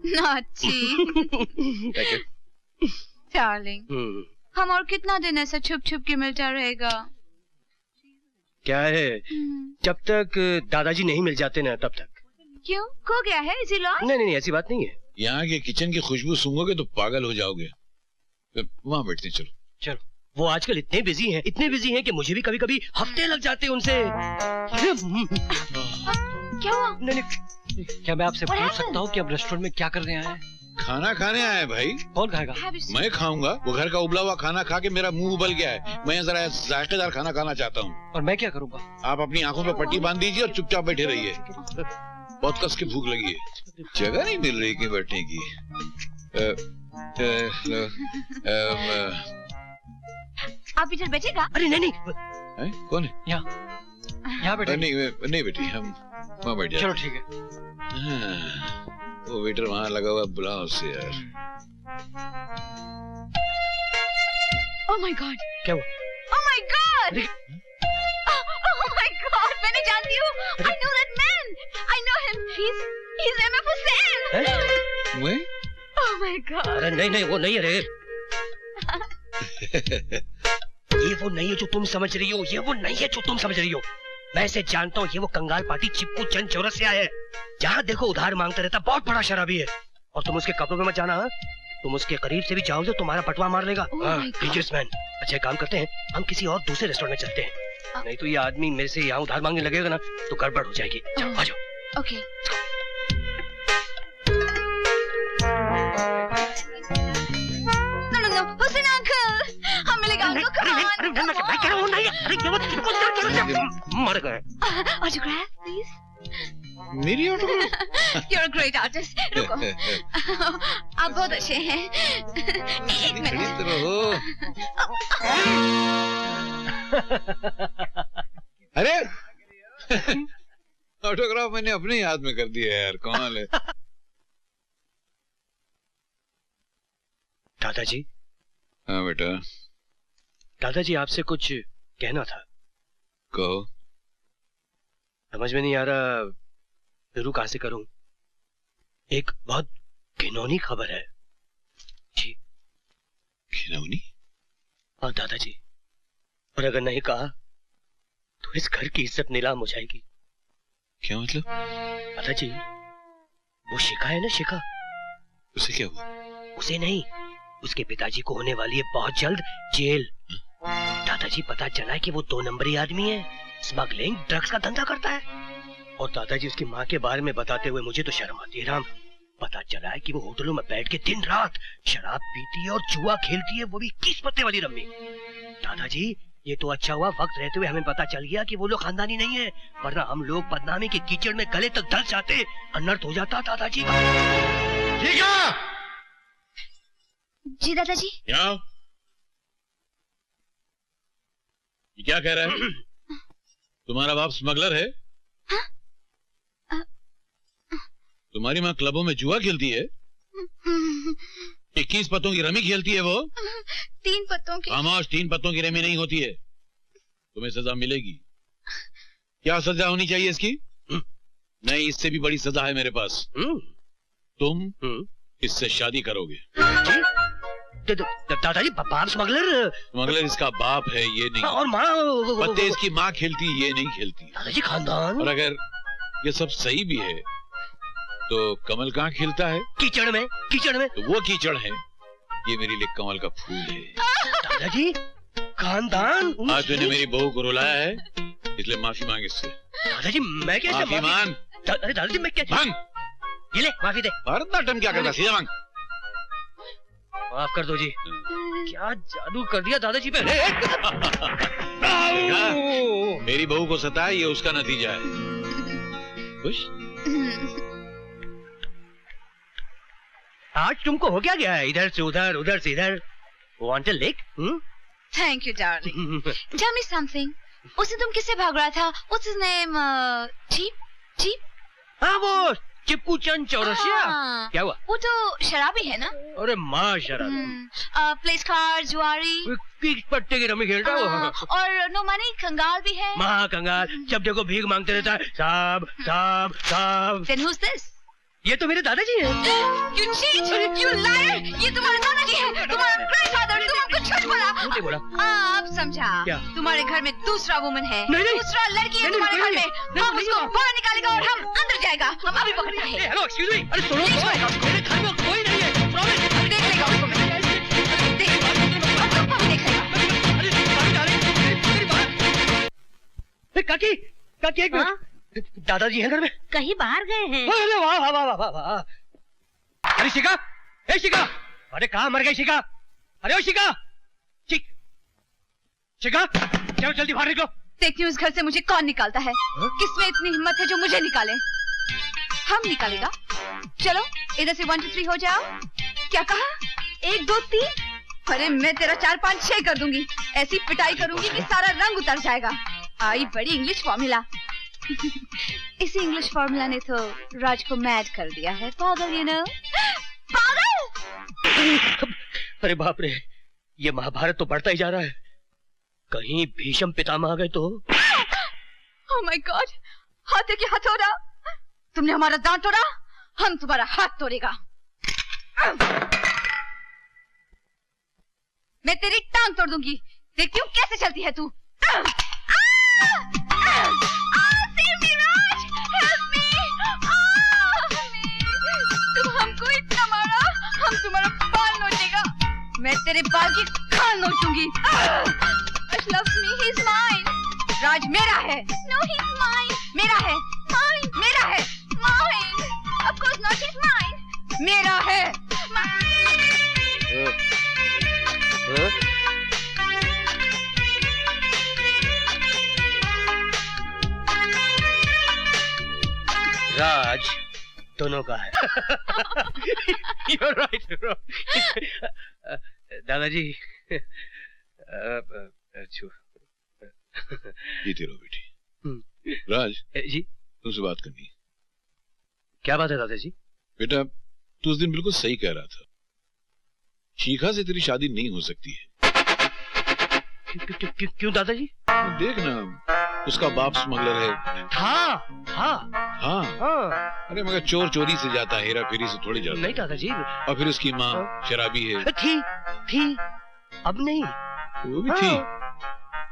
Naughty. Darling, हम और कितना दिन ऐसा छुप छुप के मिलता रहेगा? क्या है, जब तक दादाजी नहीं मिल जाते ना तब तक। क्यों, खो गया है? इसी लॉस? नहीं, ऐसी बात नहीं है। यहाँ के किचन की खुशबू सूंघोगे तो पागल हो जाओगे। वहाँ बैठते चलो। चलो। वो आजकल इतने बिजी हैं कि मुझे भी कभी कभी हफ्ते लग जाते हैं उनसे। क्या हुआ? नहीं, क्या मैं आपसे पूछ सकता हूँ कि अब रेस्टोरेंट में क्या करने आए हैं? खाना खाने आए भाई। कौन खाएगा? मैं खाऊंगा। वो घर का उबला हुआ खाना खा के मेरा मुंह उबल गया है। मैं जरा जायकेदार खाना खाना चाहता हूँ। और मैं क्या करूँगा? आप अपनी आंखों पे पट्टी बांध दीजिए और चुपचाप बैठे रहिए। बहुत कस की भूख लगी है। जगह नहीं मिल रही कि बैठने की। आप इधर बैठेगा? अरे नहीं। कौन है? यहाँ बैठे। नहीं बेटी, हम वहाँ बैठ जाते। चलो ठीक है। वो वेटर वहाँ लगा हुआ, बुलाओ उससे यार। Oh my God! क्या हुआ? Oh my God! Oh my God! मैंने जानती हूँ। I know that man. I know him. He's MF Hussain. मैं? Oh my God! अरे नहीं, वो नहीं है रे। ये वो नहीं है जो तुम समझ रही हो। ये वो नहीं है जो तुम समझ रही हो। मैं इसे जानता हूँ। ये वो कंगाल पार्टी चिपकू चंद चौरसिया है। जहाँ देखो उधार मांगता रहता, बहुत बड़ा शराबी है। और तुम उसके कपड़ों में मत जाना। तुम उसके करीब से भी जाओगे तो तुम्हारा पटवा मार लेगा। Dangerous man. अच्छा काम करते हैं, हम किसी और दूसरे रेस्टोरेंट में चलते हैं। नहीं तो ये आदमी मेरे से यहाँ उधार मांगने लगेगा ना तो गड़बड़ हो जाएगी। आ जाओ। Okay. No, Hussain uncle. हम मिलेगा uncle. Come on. मर गए। Autograph, please. मेरी autograph? You're a great artist. रुको। आप बहुत अच्छे हैं। एक मिनट। अरे ऑटोग्राफ मैंने अपने याद में कर दिया यार। कमाल है। दादाजी। हाँ बेटा। दादाजी आपसे कुछ कहना था। कहो। समझ में नहीं आ रहा शुरू कहाँ से करूं। एक बहुत घिनौनी खबर है जी। घिनौनी? हाँ दादाजी, और अगर नहीं कहा तो इस घर की इज्जत नीलाम हो जाएगी। क्या मतलब? दादाजी, वो शिखा है ना, शिखा, उसे क्या हुआ? उसे नहीं, उसके पिताजी को होने वाली है बहुत जल्द जेल। दादाजी पता चला है कि वो 2 नंबरी आदमी है, स्मगलिंग ड्रग्स का धंधा करता है। और दादाजी उसकी माँ के बारे में बताते हुए मुझे तो शर्म आती है राम। पता चला है कि वो होटलों में बैठ के दिन रात शराब पीती है और जुआ खेलती है, वो भी 21 पत्ते वाली रम्मी। दादाजी ये तो अच्छा हुआ वक्त रहते हुए हमें पता चल गया कि वो लोग खानदानी नहीं है, वरना हम लोग बदनामी के कीचड़ में गले तक दल जाते, अनर्थ हो जाता दादाजी। ठीक है जी दादाजी। क्या ये क्या कह रहा है? तुम्हारा बाप स्मगलर है? तुम्हारी माँ क्लबों में जुआ खेलती है? 21 पत्तों की रमी खेलती है वो? 3 पत्तों की। खामोश, 3 पत्तों की रमी नहीं होती है। तुम्हें सजा मिलेगी। क्या सजा होनी चाहिए इसकी? नहीं, इससे भी बड़ी सजा है मेरे पास। तुम इससे शादी करोगे। दादाजी बाप स्मगलर? स्मगलर इसका बाप है, ये नहीं। और माँ? पत्ते इसकी माँ खेलती, ये नहीं खेलती। दादाजी खानदान। और अगर ये सब सही भी है तो कमल कहाँ खिलता है? कीचड़ में। कीचड़ में? तो वो कीचड़ है, ये मेरे लिए कमल का फूल है। दादाजी खानदान। आज तूने मेरी बहू को रुलाया है, इसलिए माफी मांग इससे। दादाजी मैं कैसे माफी मांग? अरे दादाजी मैं क्या मांग। ये ले माफी दे। भरतनाट्यम क्या करता, सीधा मांग। माफ कर दो जी। क्या जादू कर दिया दादाजी पे। मेरी बहू को सताया, ये उसका नतीजा है। खुश? आज तुमको हो क्या गया है? इधर से उधर, उधर से इधर। Want a lick? Thank you, darling. Tell me something. उस दिन तुम किससे भाग रहा था? What's his name? चीप? हाँ वो चिपकू चंद चौरसिया। क्या हुआ? वो तो शराबी है ना? अरे माँ शराबी। प्लेस कार्ड, जुआरी, 21 पत्ते की रमी खेलता है। और नो मनी कंगाल भी है। माँ कंगाल, जब देखो भीख मांगते रहता है। साहब साहब साहब। Then who's this? ये तो मेरे दादाजी हैं। You cheat! You liar! ये तुम्हारे दादाजी हैं, तुम्हारा ग्रैंडफादर। तुम हमको झूठ बोला। झूठ बोला। अब समझा। क्या? तुम्हारे घर में दूसरा वुमन है, नहीं। दूसरा लड़की है तुम्हारे घर में। हम उसको बाहर निकालेगा और हम अंदर जाएगा। हम अभी पकड़ते हैं। Hello, excuse me. अरे सुनो, मेरे घर में कोई नहीं है। प्रॉमिस। देख लेगा उसको मैं। देख लेगा। अब तुमको भी देख लेगा। काकी, काकी एक मिनट। दादाजी हैं घर में? कहीं बाहर गए हैं। अरे वाह वाह वाह वाह वाह। अरे शिका, ए शिका, अरे कहाँ मर गई शिका? अरे ओ शिका, शिका, चलो जल्दी बाहर निकलो। देखती हूँ इस घर से मुझे कौन निकालता है। किसमें इतनी हिम्मत है जो मुझे निकाले? हम निकालेगा। चलो इधर से 1 2 3 हो जाओ। क्या कहा? 1 2 3। अरे मैं तेरा 4 5 6 कर दूंगी। ऐसी पिटाई करूंगी कि सारा रंग उतर जाएगा। आई बड़ी इंग्लिश फॉर्मूला। इसी इंग्लिश फॉर्मूला ने तो राज को मैड कर दिया है। पागल, यू नो, पागल। अरे बाप रे, ये महाभारत तो बढ़ता ही जा रहा है। कहीं भीष्म पितामह आ गए तो? ओह माय गॉड, हाथ है कि हथौड़ा? तुमने हमारा दांत तोड़ा, हम तुम्हारा हाथ तोड़ेगा। मैं तेरी टांग तोड़ दूंगी। देखती हूँ कैसे चलती है तू। तुम हमको इतना मारा, हम तुम्हारा बाल नोचेगा। मैं तेरे बाल की खाल नोच दूंगी। Loves me, he's mine. राज मेरा है। No, he's mine. मेरा है। Mine. मेरा है। Mine. Of course not, he's mine. मेरा है। राज दोनों का है। You're right, you're right. दादाजी, जीते रहो बेटी। राज जी, तुमसे बात करनी है। क्या बात है दादाजी? बेटा तू उस दिन बिल्कुल सही कह रहा था। शिखा से तेरी शादी नहीं हो सकती है। क्यों दादाजी? देख ना, उसका बाप स्मगलर है। हाँ। अरे मगर चोर चोरी से जाता है, हेरा फेरी से थोड़ी जाता। नहीं दादाजी। और फिर उसकी माँ शराबी है। थी, अब नहीं। वो भी थी,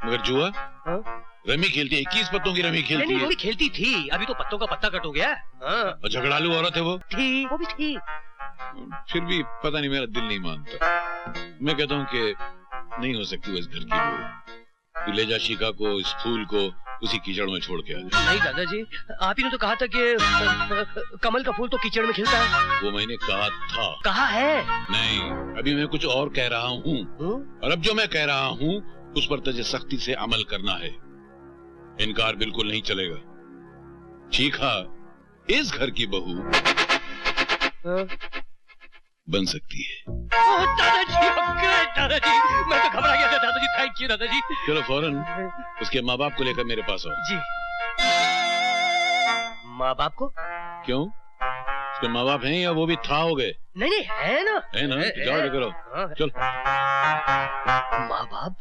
मगर जुआ, रमी खेलती है। 21 पत्तों की रमी खेलती है। वो भी खेलती थी, अभी तो पत्तों का पत्ता कट हो गया। और झगड़ालू औरत है वो। वो भी थी। फिर भी पता नहीं, मेरा दिल नहीं मानता। मैं कहता हूँ कि नहीं हो सकती वो इस घर की बहू। ले जा शिखा को, इस फूल को उसी कीचड़ में छोड़ के आ जा। नहीं दादाजी, आप ही ने तो कहा था कि कमल का फूल तो कीचड़ में खिलता है। वो मैंने कहा था। कहा है? नहीं, अभी मैं कुछ और कह रहा हूँ। और अब जो मैं कह रहा हूँ उस पर तुझे सख्ती से अमल करना है। इनकार बिल्कुल नहीं चलेगा। शिखा इस घर की बहू बन सकती है। दादाजी, दादाजी, मैं तो घबरा गया था दादाजी। थैंक यू दादाजी। चलो फौरन उसके माँ बाप को लेकर मेरे पास आओ। जी। माँ बाप को? क्यों? उसके माँ बाप हैं या वो भी था हो गए? नहीं, है ना। है ना? जाओ लेकर आओ। चल। माँ बाप?